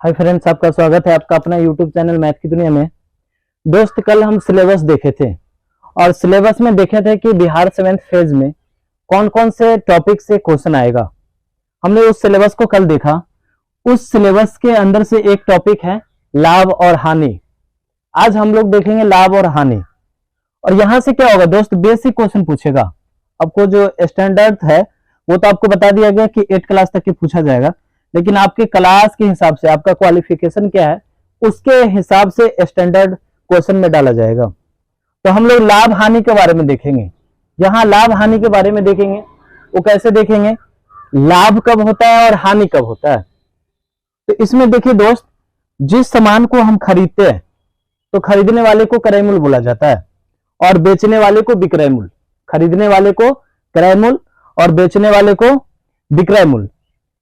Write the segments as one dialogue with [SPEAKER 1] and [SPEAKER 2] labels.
[SPEAKER 1] Hi friends, आपका स्वागत है आपका अपना यूट्यूब चैनल मैथ की दुनिया में। दोस्त, कल हम सिलेबस देखे थे और सिलेबस में देखे थे कि बिहार 7th फेज में कौन कौन से टॉपिक से क्वेश्चन आएगा। हमने उस सिलेबस को कल देखा। उस सिलेबस के अंदर से एक टॉपिक है लाभ और हानि। आज हम लोग देखेंगे लाभ और हानि। और यहां से क्या होगा दोस्त, बेसिक क्वेश्चन पूछेगा। आपको जो स्टैंडर्ड है वो तो आपको बता दिया गया कि 8 क्लास तक के पूछा जाएगा, लेकिन आपके क्लास के हिसाब से आपका क्वालिफिकेशन क्या है उसके हिसाब से स्टैंडर्ड क्वेश्चन में डाला जाएगा। तो हम लोग लाभ हानि के बारे में देखेंगे। यहाँ लाभ हानि के बारे में देखेंगे, वो कैसे देखेंगे, लाभ कब होता है और हानि कब होता है। तो इसमें देखिए दोस्त, जिस सामान को हम खरीदते हैं तो खरीदने वाले को क्रय मूल्य बोला जाता है और बेचने वाले को विक्रय मूल्य। खरीदने वाले को क्रय मूल्य और बेचने वाले को विक्रय मूल्य।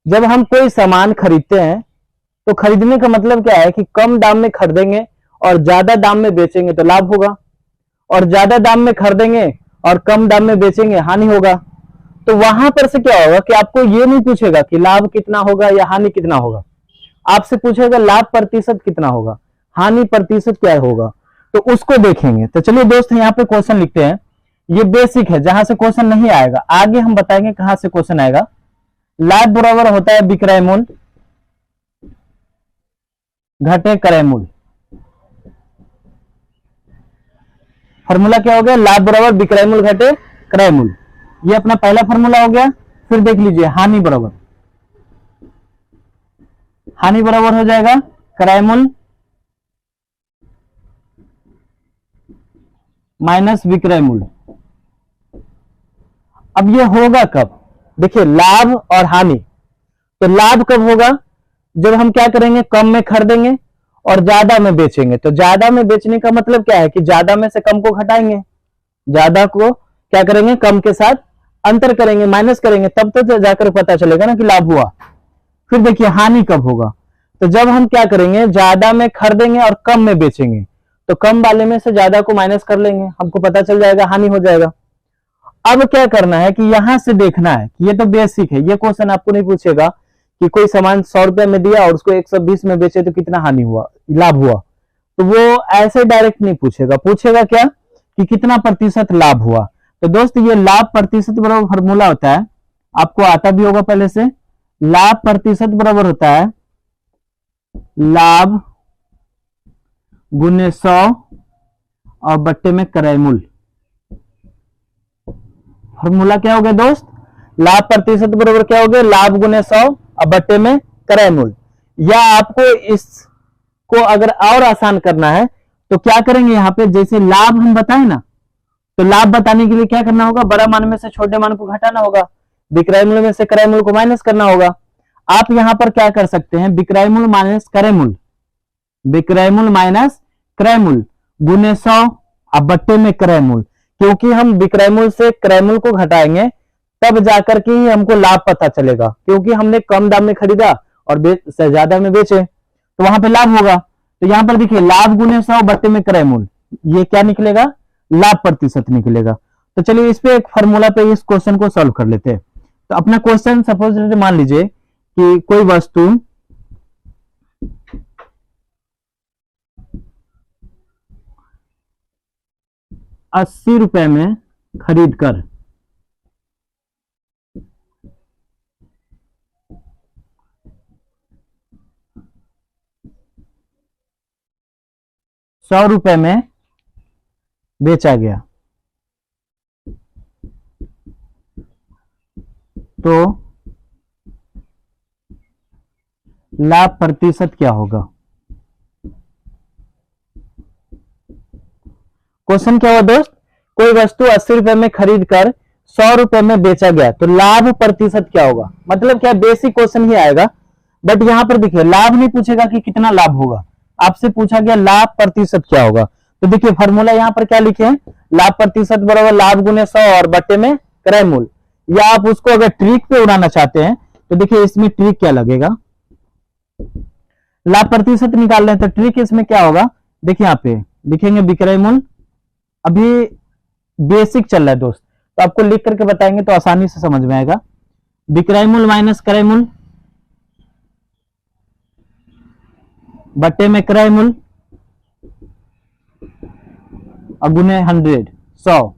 [SPEAKER 1] जब हम कोई सामान खरीदते हैं तो खरीदने का मतलब क्या है कि कम दाम में खरीदेंगे और ज्यादा दाम में बेचेंगे तो लाभ होगा, और ज्यादा दाम में खरीदेंगे और कम दाम में बेचेंगे हानि होगा। तो वहां पर से क्या होगा कि आपको ये नहीं पूछेगा कि लाभ कितना होगा या हानि कितना होगा, आपसे पूछेगा लाभ प्रतिशत कितना होगा, हानि प्रतिशत क्या होगा। तो उसको देखेंगे। तो चलिए दोस्त, यहाँ पे क्वेश्चन लिखते हैं। ये बेसिक है, जहां से क्वेश्चन नहीं आएगा आगे हम बताएंगे कहां से क्वेश्चन आएगा। लाभ बराबर होता है विक्रय मूल्य घटे क्रय मूल्य। फॉर्मूला क्या हो गया, लाभ बराबर विक्रय मूल्य घटे क्रय मूल्य। ये अपना पहला फॉर्मूला हो गया। फिर देख लीजिए हानि बराबर हो जाएगा क्रय मूल्य माइनस विक्रय मूल्य। अब ये होगा कब, देखिए लाभ और हानि। तो लाभ कब होगा, जब हम क्या करेंगे, कम में खरीदेंगे और ज्यादा में बेचेंगे। तो ज्यादा में बेचने का मतलब क्या है कि ज्यादा में से कम को घटाएंगे, ज्यादा को क्या करेंगे, कम के साथ अंतर करेंगे, माइनस करेंगे, तब तो जाकर पता चलेगा ना कि लाभ हुआ। फिर देखिए हानि कब होगा, तो जब हम क्या करेंगे, ज्यादा में खरीदेंगे और कम में बेचेंगे। तो कम वाले में से ज्यादा को माइनस कर लेंगे, हमको पता चल जाएगा हानि हो जाएगा। अब क्या करना है कि यहां से देखना है कि ये तो बेसिक है, ये क्वेश्चन आपको नहीं पूछेगा कि कोई सामान 100 रुपए में दिया और उसको 120 में बेचे तो कितना हानि हुआ, लाभ हुआ। तो वो ऐसे डायरेक्ट नहीं पूछेगा, पूछेगा क्या कि कितना प्रतिशत लाभ हुआ। तो दोस्त, ये लाभ प्रतिशत बराबर फॉर्मूला होता है, आपको आता भी होगा पहले से। लाभ प्रतिशत बराबर होता है लाभ गुने 100 और बट्टे में क्रय मूल्य। फॉर्मूला क्या हो गया दोस्त, लाभ प्रतिशत बराबर क्या हो गया, लाभ गुने 100 और बट्टे में क्रय मूल्य। या आपको इसको अगर और आसान करना है तो क्या करेंगे, यहां पे जैसे लाभ हम बताए ना, तो लाभ बताने के लिए क्या करना होगा, बड़ा मान में से छोटे मान को घटाना होगा, विक्रय मूल्य में से क्रय मूल्य को माइनस करना होगा। आप यहां पर क्या कर सकते हैं, विक्रय मूल्य माइनस क्रय मूल्य, विक्रय मूल्य माइनस क्रय मूल्य गुने 100 और बट्टे में क्रय मूल्य। क्योंकि हम विक्रय मूल्य से क्रय मूल्य को घटाएंगे तब जाकर के ही हमको लाभ पता चलेगा, क्योंकि हमने कम दाम में खरीदा और ज्यादा में बेचे तो वहां पे लाभ होगा। तो यहां पर देखिए लाभ गुने 100 बट्टे में क्रय मूल्य, ये क्या निकलेगा, लाभ प्रतिशत निकलेगा। तो चलिए इस पे एक फॉर्मूला पे इस क्वेश्चन को सॉल्व कर लेते हैं। तो अपना क्वेश्चन सपोज मान लीजिए कि कोई वस्तु 80 रुपए में खरीद कर 100 रुपए में बेचा गया, तो लाभ प्रतिशत क्या होगा। क्वेश्चन क्या हुआ दोस्त, कोई वस्तु 80 रुपए में खरीद कर 100 रुपए में बेचा गया तो लाभ प्रतिशत क्या होगा। मतलब क्या, बेसिक क्वेश्चन ही आएगा, बट यहां पर देखिए लाभ नहीं पूछेगा कि कितना लाभ होगा, आपसे पूछा गया लाभ प्रतिशत क्या होगा। तो देखिए फॉर्मूला यहां पर क्या लिखे हैं, लाभ प्रतिशत बराबर लाभ गुने 100 और बट्टे में क्रय मूल्य। या आप उसको अगर ट्रिक पे उड़ाना चाहते हैं तो देखिए इसमें ट्रिक क्या लगेगा, लाभ प्रतिशत निकाल रहे हैं तो ट्रिक इसमें क्या होगा, देखिए यहाँ पे लिखेंगे विक्रय मूल्य। अभी बेसिक चल रहा है दोस्त, तो आपको लिख करके बताएंगे तो आसानी से समझ में आएगा। विक्रय मूल्य माइनस क्रय मूल्य बट्टे में क्रय मूल और गुने 100 100।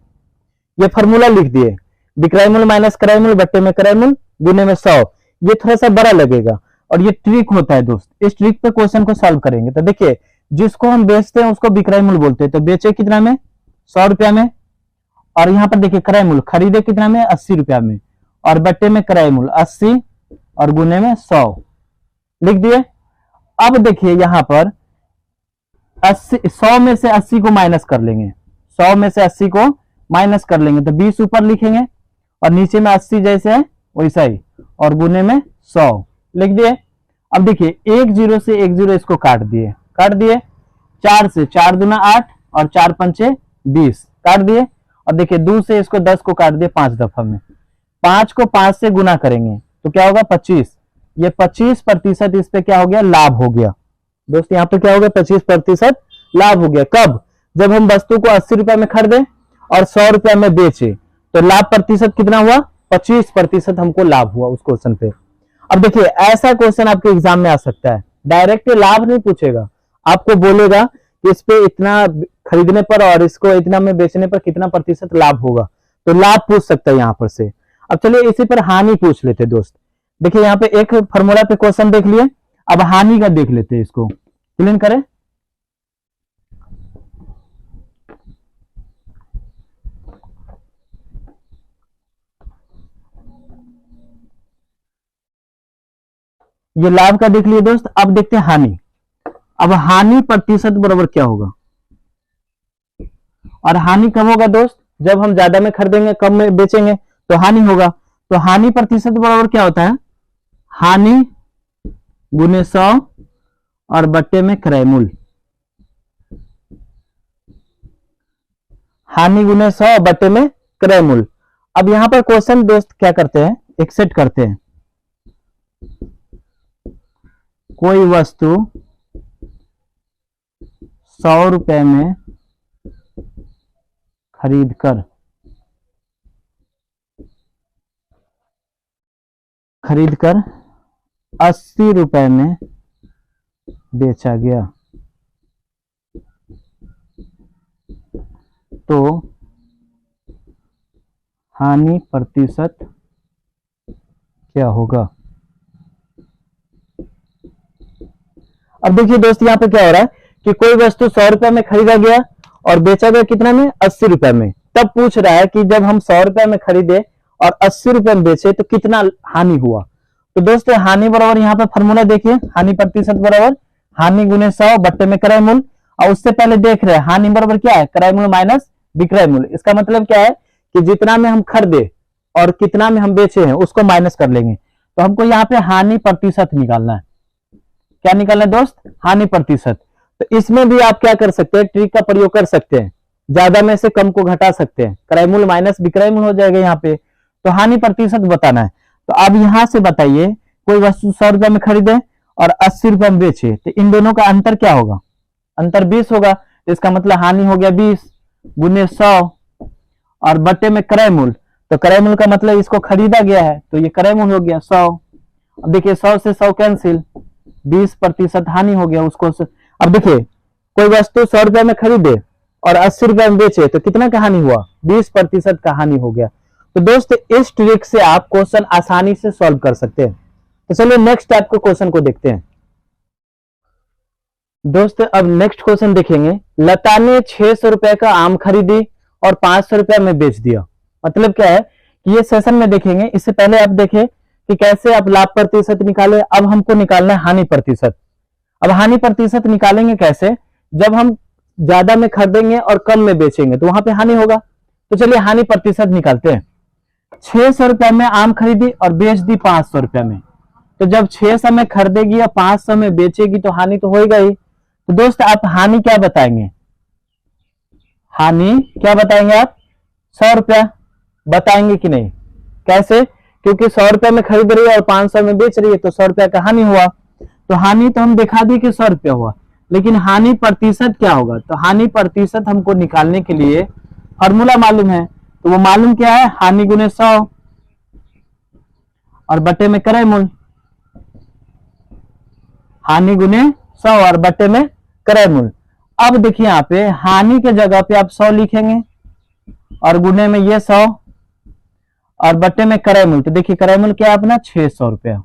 [SPEAKER 1] ये फॉर्मूला लिख दिए, विक्रय मूल माइनस क्रय मूल बट्टे में क्रय मूल गुने में 100। ये थोड़ा सा बड़ा लगेगा और ये ट्रिक होता है दोस्त, इस ट्रिक पे क्वेश्चन को सॉल्व करेंगे। तो देखिए, जिसको हम बेचते हैं उसको विक्रय मूल बोलते हैं, तो बेचे कितना में 100 रुपया में, और यहाँ पर देखिए क्रय मूल खरीदे कितना में 80 रुपया में, और बट्टे में क्रय मूल 80 और गुने में 100 लिख दिए। अब देखिए यहाँ पर 100 में से 80 को माइनस कर लेंगे, 100 में से 80 को माइनस कर लेंगे तो 20 ऊपर लिखेंगे और नीचे में 80 जैसे है वैसा ही, और गुने में 100 लिख दिए। अब देखिए 1 0 से 1 0 इसको काट दिए, 4 से 4 दूना 8 और 4 पंचे 20 काट दिए। और देखिए 2 से इसको 10 को काट दिए 5 दफा में, 5 को 5 से गुना करेंगे तो क्या होगा 25। ये 25% इस पे क्या हो गया, लाभ हो गया दोस्त। यहाँ पे क्या हो गया 25% लाभ हो गया। कब, जब हम वस्तु को 80 रुपए में खरीदे और 100 रुपए में बेचे तो लाभ प्रतिशत कितना हुआ, 25% हमको लाभ हुआ उस क्वेश्चन पे। अब देखिए ऐसा क्वेश्चन आपके एग्जाम में आ सकता है, डायरेक्ट लाभ नहीं पूछेगा, आपको बोलेगा कि इस पे इतना खरीदने पर और इसको इतना में बेचने पर कितना प्रतिशत लाभ होगा, तो लाभ पूछ सकता है यहाँ पर से। अब चलिए इसी पर हानि पूछ लेते दोस्त। देखिए यहाँ पे एक फॉर्मूला पे क्वेश्चन देख लिए, अब हानि का देख लेते हैं, इसको क्लीन करें। ये लाभ का देख लिए दोस्त, अब देखते हैं हानि। अब हानि प्रतिशत बराबर क्या होगा, और हानि कब होगा दोस्त, जब हम ज्यादा में खरीदेंगे कम में बेचेंगे तो हानि होगा। तो हानि प्रतिशत बराबर क्या होता है, हानि गुने 100 और बट्टे में क्रय मूल, हानि गुने 100 बट्टे में क्रय मूल। अब यहां पर क्वेश्चन दोस्त क्या करते हैं, एक सेट करते हैं, कोई वस्तु 100 रुपए में खरीद कर 80 रुपए में बेचा गया तो हानि प्रतिशत क्या होगा। अब देखिए दोस्त यहाँ पे क्या हो रहा है कि कोई वस्तु 100 रुपए में खरीदा गया और बेचा गया कितना में 80 रुपए में, तब पूछ रहा है कि जब हम 100 रुपए में खरीदे और 80 रुपए में बेचे तो कितना हानि हुआ। तो दोस्तों हानि बराबर यहाँ पे फॉर्मूला देखिए, हानि प्रतिशत बराबर हानि गुने 100 बट्टे में क्रय मूल, और उससे पहले देख रहे हैं हानि बराबर क्या है, क्रय मूल माइनस विक्रय मूल। इसका मतलब क्या है कि जितना में हम खरीदे और कितना में हम बेचे हैं उसको माइनस कर लेंगे। तो हमको यहाँ पे हानि प्रतिशत निकालना है, क्या निकालना है दोस्त, हानि प्रतिशत। तो इसमें भी आप क्या कर सकते हैं, ट्रिक का प्रयोग कर सकते हैं, ज्यादा में से कम को घटा सकते हैं, क्रय मूल माइनस विक्रय मूल हो जाएगा यहाँ पे। तो हानि प्रतिशत बताना है, तो अब यहां से बताइए कोई वस्तु 100 रुपए में खरीदे और 80 रुपए में बेचे तो इन दोनों का अंतर क्या होगा, अंतर 20 होगा। तो इसका मतलब हानि हो गया 20 गुने 100 और बट्टे में क्रय मूल, तो क्रय मूल का मतलब इसको खरीदा गया है तो ये क्रय मूल हो गया 100। अब देखिए 100 से 100 कैंसिल, 20% हानि हो गया उसको। अब देखिए कोई वस्तु 100 रुपए में खरीदे और 80 रुपए में बेचे तो कितना का हानि हुआ, 20% का हानि हो गया। तो दोस्त इस ट्रिक से आप क्वेश्चन आसानी से सॉल्व कर सकते हैं। तो चलिए नेक्स्ट टाइप के क्वेश्चन को देखते हैं दोस्त। अब नेक्स्ट क्वेश्चन देखेंगे, लता ने 600 रुपए का आम खरीदी और 500 रुपए में बेच दिया। मतलब क्या है कि ये सेशन में देखेंगे, इससे पहले आप देखें कि कैसे आप लाभ प्रतिशत निकाले। अब हमको निकालना है हानि प्रतिशत। अब हानि प्रतिशत निकालेंगे कैसे, जब हम ज्यादा में खरीदेंगे और कम में बेचेंगे तो वहां पे हानि होगा। तो चलिए हानि प्रतिशत निकालते हैं। 600 रुपए में आम खरीदी और बेच दी 500 रुपए में, तो जब 600 में खरीदेगी या 500 में बेचेगी तो हानि तो होगा ही। तो दोस्त आप हानि क्या बताएंगे, हानि क्या बताएंगे आप, 100 रुपया बताएंगे कि नहीं, कैसे, क्योंकि 100 रुपए में खरीद रही है और 500 में बेच रही है तो 100 रुपया का हानि हुआ। तो हानि तो हम दिखा दी कि 100 रुपया हुआ, लेकिन हानि प्रतिशत क्या होगा। तो हानि प्रतिशत हमको निकालने के लिए फॉर्मूला मालूम है, तो वो मालूम क्या है, हानि गुने 100 और बटे में क्रय मूल, हानि गुने 100 और बट्टे में क्रय मूल्य। अब देखिए यहाँ पे हानि के जगह पे आप 100 लिखेंगे और गुने में ये 100 और बट्टे में क्रय मूल्य। तो देखिए क्रय मूल्य क्या है अपना 600 रुपया।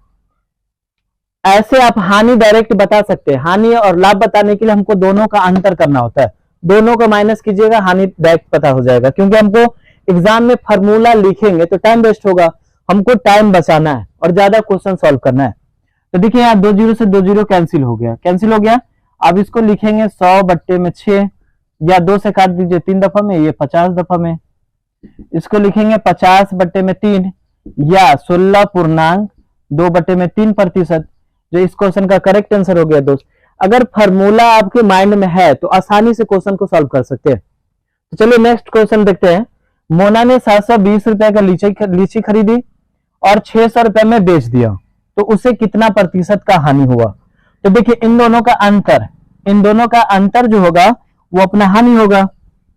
[SPEAKER 1] ऐसे आप हानि डायरेक्ट बता सकते हैं। हानि और लाभ बताने के लिए हमको दोनों का अंतर करना होता है, दोनों का माइनस कीजिएगा, हानि डायरेक्ट पता हो जाएगा। क्योंकि हमको एग्जाम में फार्मूला लिखेंगे तो टाइम वेस्ट होगा, हमको टाइम बचाना है और ज्यादा क्वेश्चन सॉल्व करना है। तो देखिए यहाँ 2 जीरो से 2 जीरो कैंसिल हो गया। अब इसको लिखेंगे 100 बट्टे में 6 या 2 से काट दीजिए 3 दफा में, ये 50 दफा में। इसको लिखेंगे 50 बट्टे में 3 या 16.2 बट्टे में 3%, जो इस क्वेश्चन का करेक्ट आंसर हो गया दोस्त। अगर फार्मूला आपके माइंड में है तो आसानी से क्वेश्चन को सॉल्व कर सकते हैं। तो चलिए नेक्स्ट क्वेश्चन देखते हैं। मोना ने 720 रुपए का लीची खरीदी और 600 रुपए में बेच दिया, तो उसे कितना प्रतिशत का हानि हुआ? तो देखिए इन दोनों का अंतर जो होगा वो अपना हानि होगा।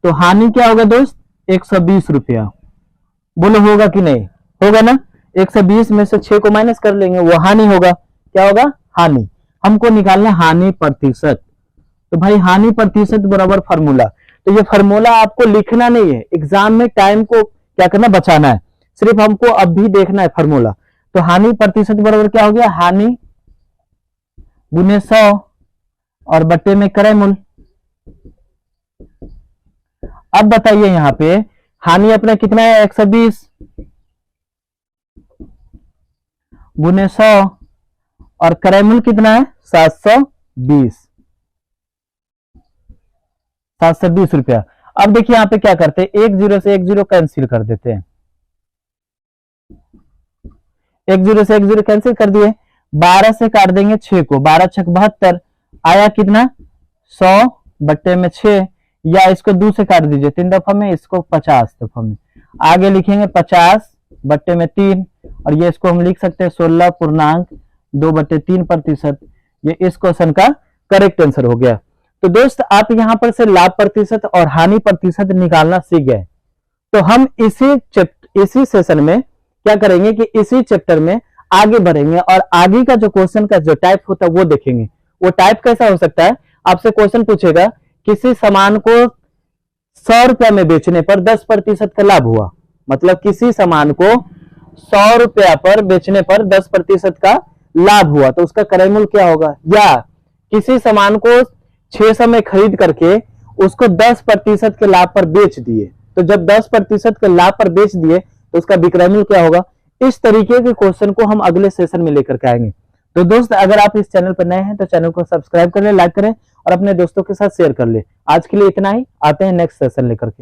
[SPEAKER 1] तो हानि क्या होगा दोस्त? 120 रुपया। बोलो होगा कि नहीं? होगा ना। 120 में से 6 को माइनस कर लेंगे, वो हानि होगा। क्या होगा? हानि। हमको निकालना हानि प्रतिशत। तो भाई हानि प्रतिशत बराबर फार्मूला। तो ये फार्मूला आपको लिखना नहीं है, एग्जाम में टाइम को क्या करना, बचाना है। सिर्फ हमको अब भी देखना है फार्मूला। तो हानि प्रतिशत बराबर क्या हो गया? हानि गुने 100 और बट्टे में क्रय मूल्य। अब बताइए यहाँ पे हानि अपना कितना है? 120 गुने 100 और क्रय मूल्य कितना है? 720 रुपया। अब देखिए यहाँ पे क्या करते हैं, 1 जीरो से 1 जीरो कैंसिल कर देते हैं। 1 जीरो से 1 जीरो कैंसिल कर दिए। 12 से काट देंगे 6 को, 12 छक 72 आया कितना? 100 बट्टे में 6 या इसको 2 से काट दीजिए 3 दफा में, इसको 50 दफा में। आगे लिखेंगे 50 बट्टे में 3 और ये इसको हम लिख सकते हैं 16.2 बट्टे 3%। ये इस क्वेश्चन का करेक्ट आंसर हो गया। तो दोस्त आप यहां पर से लाभ प्रतिशत और हानि प्रतिशत निकालना सीख गए। तो हम इसी सेशन में क्या करेंगे कि इसी चैप्टर में आगे बढ़ेंगे और आगे का जो क्वेश्चन का जो टाइप होता है वो देखेंगे। वो टाइप कैसा हो सकता है? आपसे क्वेश्चन पूछेगा किसी सामान को 100 रुपया में बेचने पर 10% का लाभ हुआ, मतलब किसी सामान को 100 रुपया पर बेचने पर 10% का लाभ हुआ, तो उसका क्रय मूल्य क्या होगा? या किसी सामान को 600 में खरीद करके उसको 10% के लाभ पर बेच दिए, तो जब 10% के लाभ पर बेच दिए तो उसका विक्रय मूल्य क्या होगा? इस तरीके के क्वेश्चन को हम अगले सेशन में लेकर के आएंगे। तो दोस्त अगर आप इस चैनल पर नए हैं तो चैनल को सब्सक्राइब कर ले, लाइक करें और अपने दोस्तों के साथ शेयर कर ले। आज के लिए इतना ही, आते हैं नेक्स्ट सेशन लेकर के।